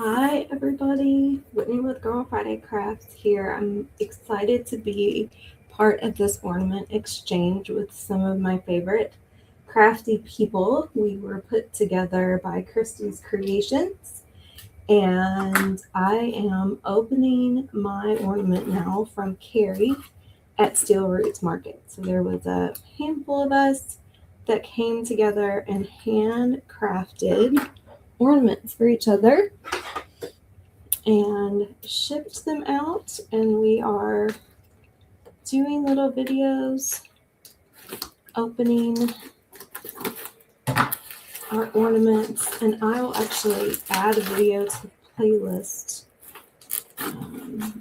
Hi everybody, Whitney with Girl Friday Crafts here. I'm excited to be part of this ornament exchange with some of my favorite crafty people. We were put together by Christie's Creations, and I am opening my ornament now from Carrie at Steel Roots Market. So there was a handful of us that came together and handcrafted ornaments for each other and shipped them out, and we are doing little videos opening our ornaments, and I will actually add a video to the playlist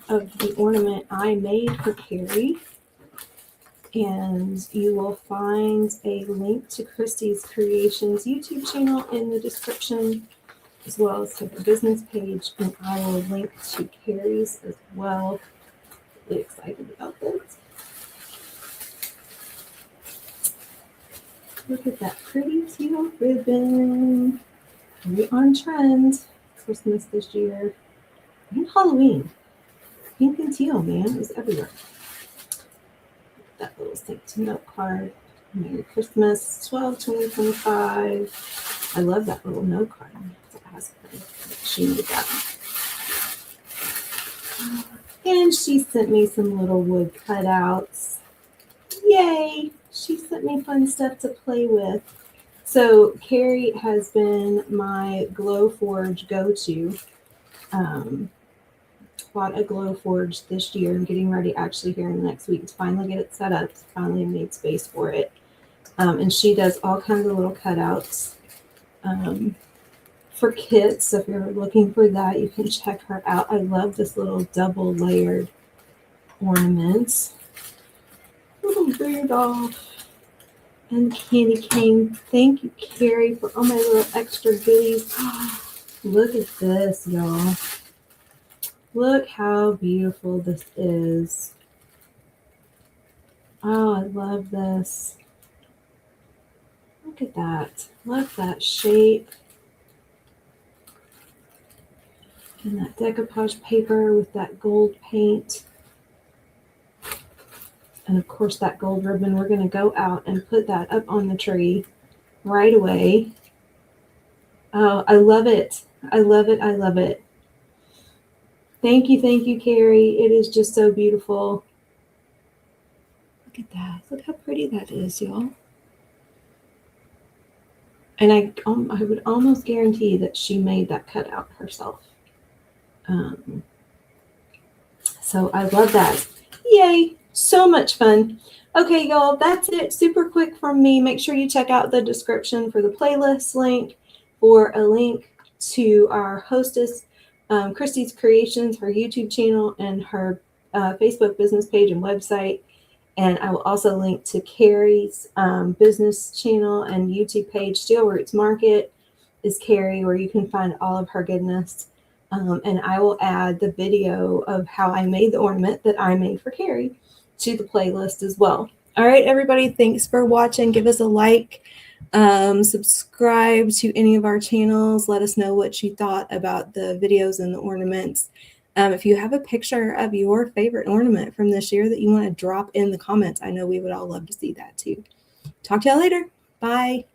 of the ornament I made for Carrie, and you will find a link to Christie's Creations YouTube channel in the description, as well as to her business page, and I will link to Carrie's as well. Really excited about this. Look at that pretty teal ribbon. Very on trend. Christmas this year. And Halloween. Pink and teal, man. It was everywhere. That little Saint note card. Merry Christmas 12/20/25. I love that little note card. She made that. And she sent me some little wood cutouts. Yay! She sent me fun stuff to play with. So Carrie has been my Glowforge go-to. Bought a Glowforge this year. I'm getting ready actually here in the next week to finally get it set up. Finally made space for it. And she does all kinds of little cutouts for kits. So if you're looking for that, you can check her out. I love this little double layered ornament. Little Rudolph and candy cane. Thank you, Carrie, for all my little extra goodies. Look at this, y'all. Look how beautiful this is. Oh, I love this. Look at that. Love that shape. And that decoupage paper with that gold paint. And of course that gold ribbon. We're going to go out and put that up on the tree right away. Oh, I love it. I love it. I love it. Thank you, Carrie. It is just so beautiful. Look at that. Look how pretty that is, y'all. And I would almost guarantee that she made that cutout herself. So I love that. Yay! So much fun. Okay, y'all, that's it. Super quick from me. Make sure you check out the description for the playlist link, or a link to our hostess, Christie's Creations, her YouTube channel, and her Facebook business page and website. And I will also link to Carrie's business channel and YouTube page. Steel Roots Market is Carrie, where you can find all of her goodness. And I will add the video of how I made the ornament that I made for Carrie to the playlist as well. All right, everybody, thanks for watching. Give us a like, subscribe to any of our channels. Let us know what you thought about the videos and the ornaments. If you have a picture of your favorite ornament from this year that you want to drop in the comments, I know we would all love to see that too. Talk to y'all later. Bye.